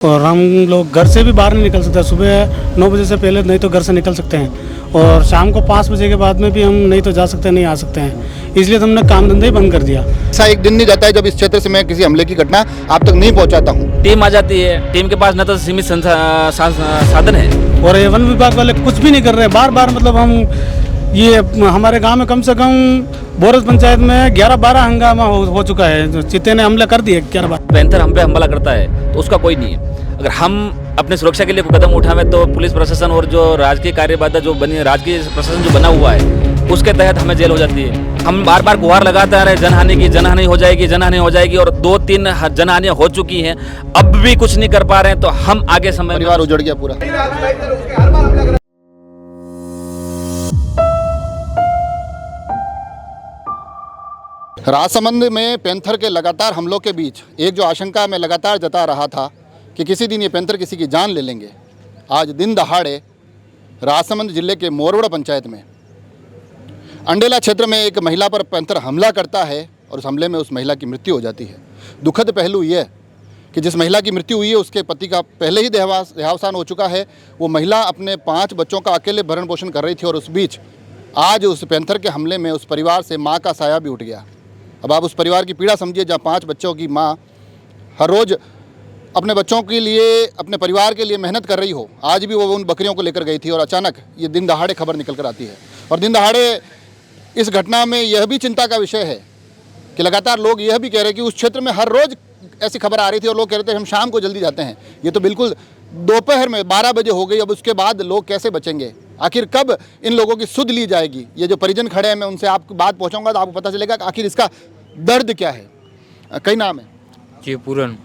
और हम लोग घर से भी बाहर नहीं निकल सकते। सुबह 9 बजे से पहले नहीं तो घर से निकल सकते हैं, और शाम को 5 बजे के बाद में भी हम नहीं तो जा सकते नहीं आ सकते हैं। इसलिए तो हमने काम धंधे ही बंद कर दिया। ऐसा एक दिन नहीं जाता है जब इस क्षेत्र से मैं किसी हमले की घटना आप तक नहीं पहुंचाता हूं। टीम आ जाती है, टीम के पास न तो सीमित साधन है, और ये वन विभाग वाले कुछ भी नहीं कर रहे हैं। बार बार मतलब हम ये हमारे गांव में कम से कम बोरस पंचायत में 11-12 हंगामा हो चुका है। चित्ते ने हमले कर दिए 11 बार। पैंथर हम पे हमला करता है तो उसका कोई नहीं है। अगर हम अपने सुरक्षा के लिए कोई कदम उठावें तो पुलिस प्रशासन और जो राजकीय कार्यबाधा जो बनी राजकीय प्रशासन जो बना हुआ है उसके तहत हमें जेल हो जाती है। हम बार बार गुहार लगाते आ रहे हैं जनहानि की, जनहानि हो जाएगी, जनहानि हो जाएगी, और 2-3 जनहानियां हो चुकी हैं। अब भी कुछ नहीं कर पा रहे हैं तो हम आगे समय परिवार उजड़ गया पूरा। राजसमंद में पैंथर के लगातार हमलों के बीच एक जो आशंका मैं लगातार जता रहा था कि किसी दिन ये पैंथर किसी की जान ले लेंगे, आज दिन दहाड़े राजसमंद जिले के मोरवड़ा पंचायत में अंडेला क्षेत्र में एक महिला पर पैंथर हमला करता है और उस हमले में उस महिला की मृत्यु हो जाती है। दुखद पहलू यह कि जिस महिला की मृत्यु हुई है उसके पति का पहले ही देहावसान हो चुका है। वो महिला अपने 5 बच्चों का अकेले भरण पोषण कर रही थी और उस बीच आज उस पैंथर के हमले में उस परिवार से माँ का साया भी उठ गया। अब आप उस परिवार की पीड़ा समझिए, जहाँ 5 बच्चों की माँ हर रोज़ अपने बच्चों के लिए, अपने परिवार के लिए मेहनत कर रही हो। आज भी वो उन बकरियों को लेकर गई थी और अचानक ये दिन दहाड़े खबर निकल कर आती है। और दिन दहाड़े इस घटना में यह भी चिंता का विषय है कि लगातार लोग यह भी कह रहे हैं कि उस क्षेत्र में हर रोज़ ऐसी खबर आ रही थी और लोग कह रहे थे हम शाम को जल्दी जाते हैं। ये तो बिल्कुल दोपहर में 12 बजे हो गई। अब उसके बाद लोग कैसे बचेंगे? आखिर कब इन लोगों की सुध ली जाएगी? ये जो परिजन खड़े हैं, मैं उनसे आपकी बात पहुंचाऊंगा तो आपको पता चलेगा कि आखिर इसका दर्द क्या है। कई नाम है जी पूरन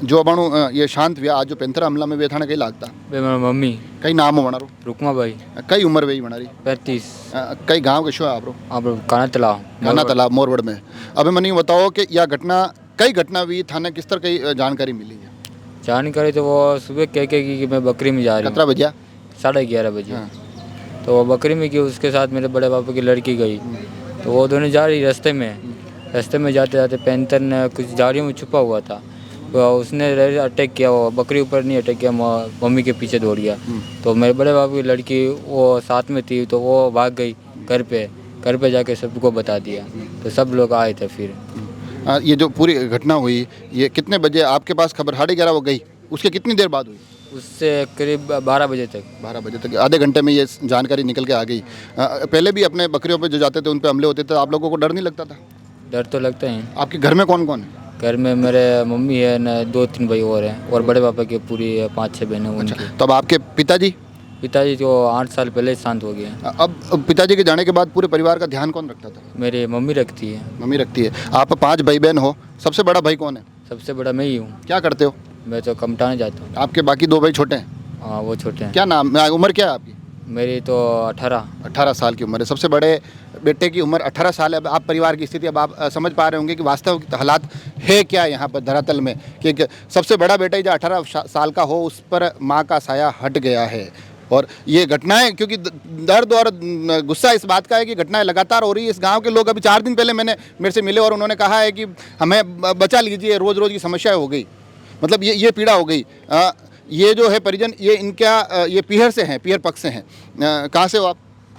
जो बणु ये शांत हुआ आज जो पैंथर हमला में वेथाने कई लागता मेरा मम्मी कई नाम हो बनारो रुकमा भाई कई उम्र वे बनारी 35 कई गांव के शो है आपरो आप काना तालाब गाना तालाब मोरवड़ में। अब मनी बताओ कि यह घटना कई घटना हुई थाने किस तरह की जानकारी मिली है? जानकारी तो वो सुबह कह के की कि मैं बकरी में जा रही कितना हूँ बजा 11:30 बजे। तो वो बकरी में की, उसके साथ मेरे बड़े पापा की लड़की गई। तो वो दोनों जा रही रास्ते में जाते जाते पैंथर ने कुछ झाड़ियों में छुपा हुआ था, तो उसने अटैक किया। वो बकरी ऊपर नहीं अटैक किया, मम्मी के पीछे दौड़ गया। तो मेरे बड़े बाबू की लड़की वो साथ में थी, तो वो भाग गई घर पे जाके सबको बता दिया। तो सब लोग आए थे फिर। ये जो पूरी घटना हुई ये कितने बजे आपके पास खबर 11:30 वो गई, उसके कितनी देर बाद हुई? उससे करीब 12 बजे तक। 12 बजे तक, आधे घंटे में ये जानकारी निकल के आ गई। पहले भी अपने बकरियों पे जो जाते थे उन पे हमले होते थे, आप लोगों को डर नहीं लगता था? डर तो लगता है। आपके घर में कौन कौन है? घर में मेरे मम्मी है न 2-3 भाई और हैं, और बड़े पापा की पूरी 5-6 बहनें उनकी। अच्छा, तो अब आपके पिताजी तो 8 साल पहले ही शांत हो गए। अब पिताजी के जाने के बाद पूरे परिवार का ध्यान कौन रखता था? मेरी मम्मी रखती है। मम्मी रखती है। आप 5 भाई बहन हो, सबसे बड़ा भाई कौन है? सबसे बड़ा मैं ही हूँ। क्या करते हो? मैं तो कमटाने जाता हूँ। आपके बाकी 2 भाई छोटे हैं? हाँ वो छोटे हैं। क्या नाम, उम्र क्या है आपकी? मेरी तो 18 साल की उम्र है। सबसे बड़े बेटे की उम्र 18 साल है। अब आप परिवार की स्थिति अब आप समझ पा रहे होंगे कि वास्तव हालात है क्या यहाँ पर धरातल में, कि एक सबसे बड़ा बेटा जो 18 साल का हो उस पर माँ का साया हट गया है। और ये घटनाएं, क्योंकि दर्द और गुस्सा इस बात का है कि घटनाएं लगातार हो रही है। इस गांव के लोग अभी 4 दिन पहले मेरे से मिले और उन्होंने कहा है कि हमें बचा लीजिए, रोज़ रोज़ की समस्या हो गई, मतलब ये पीड़ा हो गई। ये जो है परिजन, ये इनका ये पीहर से हैं, पीहर पक्ष से हैं। कहाँ से हो आप?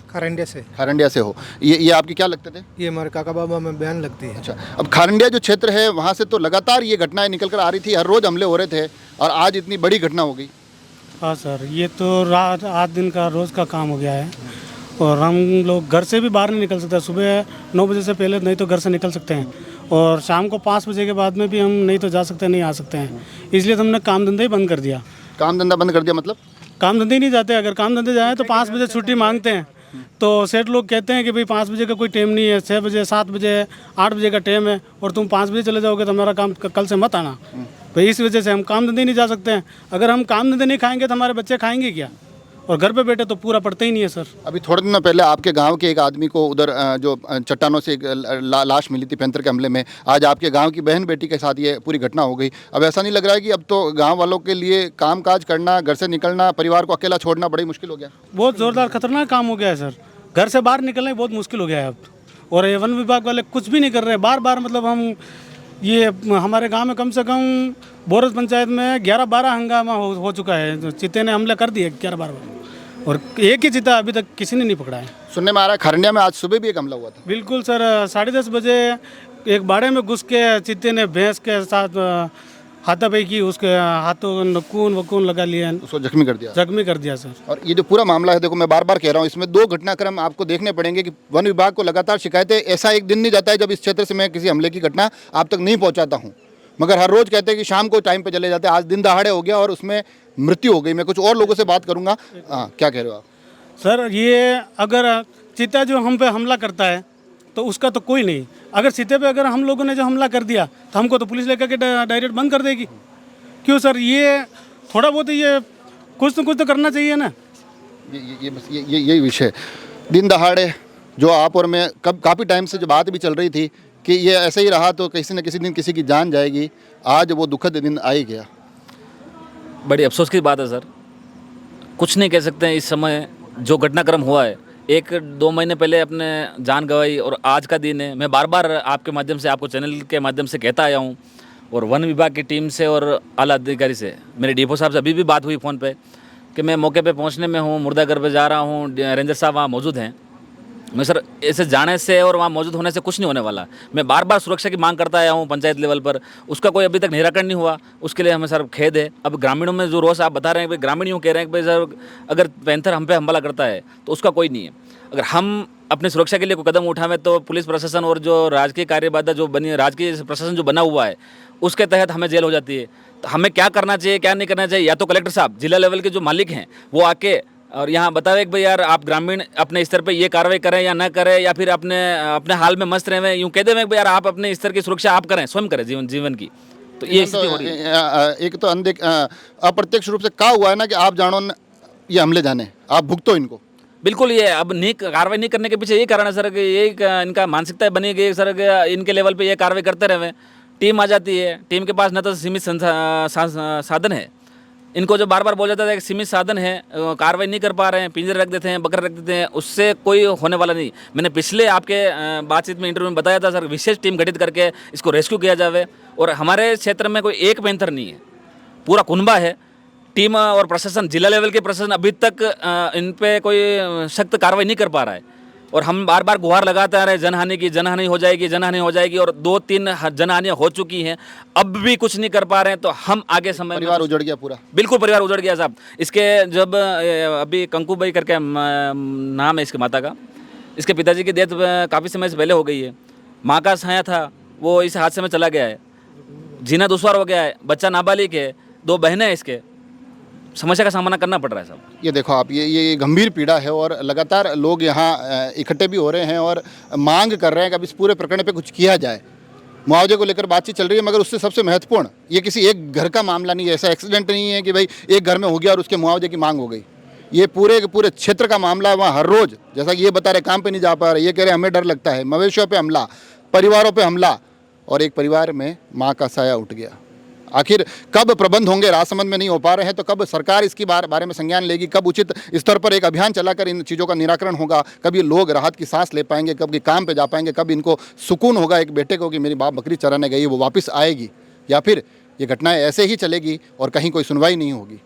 खारंडिया से हो। ये आपकी क्या लगते थे? ये हमारे काका बाबा में बहन लगती है। अच्छा, अब खारंडिया जो क्षेत्र है वहाँ से तो लगातार ये घटनाएं निकल कर आ रही थी, हर रोज़ हमले हो रहे थे और आज इतनी बड़ी घटना हो गई। हाँ सर, ये तो रात 8 दिन का रोज़ का काम हो गया है। और हम लोग घर से भी बाहर नहीं निकल सकते। सुबह 9 बजे से पहले नहीं तो घर से निकल सकते हैं, और शाम को 5 बजे के बाद में भी हम नहीं तो जा सकते नहीं आ सकते हैं। इसलिए तो हमने काम धंधे ही बंद कर दिया। काम धंधा बंद कर दिया मतलब? काम धंधे ही नहीं जाते। अगर काम धंधे जाएँ तो 5 बजे छुट्टी मांगते हैं, तो सेठ लोग कहते हैं कि भाई 5 बजे का कोई टाइम नहीं है, 6 बजे 7 बजे 8 बजे का टाइम है, और तुम 5 बजे चले जाओगे तो हमारा काम कल से मत आना। भाई इस वजह से हम काम धंधे नहीं जा सकते हैं। अगर हम काम धंधे नहीं खाएंगे तो हमारे बच्चे खाएंगे क्या? और घर पे बैठे तो पूरा पड़ता ही नहीं है सर। अभी थोड़े दिनों पहले आपके गांव के एक आदमी को उधर जो चट्टानों से एक लाश मिली थी पैंथर के हमले में, आज आपके गांव की बहन बेटी के साथ ये पूरी घटना हो गई। अब ऐसा नहीं लग रहा है कि अब तो गांव वालों के लिए कामकाज करना, घर से निकलना, परिवार को अकेला छोड़ना बड़ी मुश्किल हो गया? बहुत ज़ोरदार खतरनाक काम हो गया है सर। घर से बाहर निकलना ही बहुत मुश्किल हो गया है अब। और ये वन विभाग वाले कुछ भी नहीं कर रहे हैं। बार बार मतलब हम ये हमारे गांव में कम से कम बोरस पंचायत में 11-12 हंगामा हो चुका है। जो चीते ने हमले कर दिए 11-12 बार, और एक ही चीता अभी तक किसी ने नहीं पकड़ा है। सुनने में आ रहा है खरंडिया में आज सुबह भी एक हमला हुआ था। बिल्कुल सर, 10:30 बजे एक बाड़े में घुस के चीते ने भैंस के साथ हाथापाई की, उसके हाथों नखून वकून लगा लिए, उसको जख्मी कर दिया। जख्मी कर दिया सर। और ये जो पूरा मामला है, देखो मैं बार बार कह रहा हूँ, इसमें 2 घटनाक्रम आपको देखने पड़ेंगे कि वन विभाग को लगातार शिकायतें, ऐसा एक दिन नहीं जाता है जब इस क्षेत्र से मैं किसी हमले की घटना आप तक नहीं पहुँचाता हूँ, मगर हर रोज़ कहते हैं कि शाम को टाइम पे चले जाते हैं। आज दिन दहाड़े हो गया और उसमें मृत्यु हो गई। मैं कुछ और लोगों से बात करूँगा। हाँ, क्या कह रहे हो आप? सर ये अगर चीता जो हम पे हमला करता है तो उसका तो कोई नहीं, अगर चीते पे अगर हम लोगों ने जो हमला कर दिया तो हमको तो पुलिस लेकर के डायरेक्ट बंद कर देगी। क्यों सर, ये थोड़ा बहुत ये कुछ तो करना चाहिए ना। यही विषय दिन दहाड़े जो आप और मैं काफ़ी टाइम से जो बात भी चल रही थी कि ये ऐसे ही रहा तो किसी न किसी दिन किसी की जान जाएगी, आज वो दुखद दिन आ ही गया। बड़ी अफसोस की बात है सर, कुछ नहीं कह सकते हैं। इस समय जो घटनाक्रम हुआ है, 1-2 महीने पहले अपने जान गंवाई और आज का दिन है। मैं बार बार आपके माध्यम से, आपको चैनल के माध्यम से कहता आया हूँ, और वन विभाग की टीम से और आला अधिकारी से, मेरे डीपो साहब से अभी भी बात हुई फ़ोन पे कि मैं मौके पे पहुंचने में हूं, मुर्दाघर पे जा रहा हूं, रेंजर साहब वहाँ मौजूद हैं। मैं सर ऐसे जाने से और वहाँ मौजूद होने से कुछ नहीं होने वाला। मैं बार बार सुरक्षा की मांग करता आया हूँ पंचायत लेवल पर, उसका कोई अभी तक निराकरण नहीं हुआ। उसके लिए हमें सर खेद है। अब ग्रामीणों में जो रोष आप बता रहे हैं, भाई ग्रामीण यूँ कह रहे हैं कि भाई सर अगर पैंथर हम पे हमला करता है तो उसका कोई नहीं है। अगर हम अपनी सुरक्षा के लिए कोई कदम उठावें तो पुलिस प्रशासन और जो राजकीय कार्यबाधा जो बनी, राजकीय प्रशासन जो बना हुआ है, उसके तहत हमें जेल हो जाती है। तो हमें क्या करना चाहिए, क्या नहीं करना चाहिए, या तो कलेक्टर साहब, जिला लेवल के जो मालिक हैं, वो आके और यहाँ बतावे कि भाई यार आप ग्रामीण अपने स्तर पे ये कार्रवाई करें या ना करें, या फिर अपने हाल में मस्त रहें, यूँ कह दें भाई यार आप अपने स्तर की सुरक्षा आप करें, स्वयं करें जीवन की। तो ये स्थिति हो रही है। एक तो अप्रत्यक्ष रूप से क्या हुआ है ना कि आप जानो ये हमले जाने, आप भुगतो इनको। बिल्कुल, ये अब नहीं कार्रवाई नहीं करने के पीछे यही कारण है सर कि ये इनका मानसिकता बनी गई सर कि इनके लेवल पे ये कार्रवाई करते रहे। टीम आ जाती है, टीम के पास न तो सीमित साधन है। इनको जो बार बार बोल जाता है कि सीमित साधन है, कार्रवाई नहीं कर पा रहे हैं, पिंजरे रख देते हैं, बकर रख देते हैं, उससे कोई होने वाला नहीं। मैंने पिछले आपके बातचीत में, इंटरव्यू में बताया था सर, विशेष टीम गठित करके इसको रेस्क्यू किया जाए। और हमारे क्षेत्र में कोई एक पैंथर नहीं है, पूरा कुनबा है। टीम और प्रशासन, जिला लेवल के प्रशासन अभी तक इन पे कोई सख्त कार्रवाई नहीं कर पा रहा है। और हम बार बार गुहार लगाते आ रहे हैं जनहानि की, जनहानि हो जाएगी, जनहानि हो जाएगी, और 2-3 जनहानियाँ हो चुकी हैं, अब भी कुछ नहीं कर पा रहे हैं। तो हम आगे समय, परिवार उजड़ गया पूरा। बिल्कुल परिवार उजड़ गया साहब। इसके जब अभी कंकूबाई करके नाम है इसके माता का, इसके पिताजी की डेथ काफ़ी समय से पहले हो गई है। माँ का साया था वो इस हादसे में चला गया है, जीना दुश्वार हो गया है, बच्चा नाबालिग है, 2 बहनें हैं, इसके समस्या का सामना करना पड़ रहा है साहब। ये देखो आप, ये गंभीर पीड़ा है और लगातार लोग यहाँ इकट्ठे भी हो रहे हैं और मांग कर रहे हैं कि अब इस पूरे प्रकरण पे कुछ किया जाए। मुआवजे को लेकर बातचीत चल रही है, मगर उससे सबसे महत्वपूर्ण, ये किसी एक घर का मामला नहीं है, ऐसा एक्सीडेंट नहीं है कि भाई एक घर में हो गया और उसके मुआवजे की मांग हो गई। ये पूरे के पूरे क्षेत्र का मामला है। वहाँ हर रोज़, जैसा कि ये बता रहे, काम पे नहीं जा पा रहे, ये कह रहे हमें डर लगता है, मवेशियों पे हमला, परिवारों पे हमला, और एक परिवार में माँ का साया उठ गया। आखिर कब प्रबंध होंगे, राजसमंद में नहीं हो पा रहे हैं, तो कब सरकार इसकी बारे में संज्ञान लेगी, कब उचित स्तर पर एक अभियान चलाकर इन चीज़ों का निराकरण होगा, कब ये लोग राहत की सांस ले पाएंगे, कब ये काम पे जा पाएंगे, कब इनको सुकून होगा एक बेटे को कि मेरी बाप बकरी चराने गई, वो वापस आएगी, या फिर ये घटनाएं ऐसे ही चलेगी और कहीं कोई सुनवाई नहीं होगी।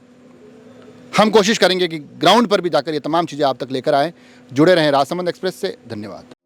हम कोशिश करेंगे कि ग्राउंड पर भी जाकर ये तमाम चीज़ें आप तक लेकर आएँ। जुड़े रहें राजसमंद एक्सप्रेस से। धन्यवाद।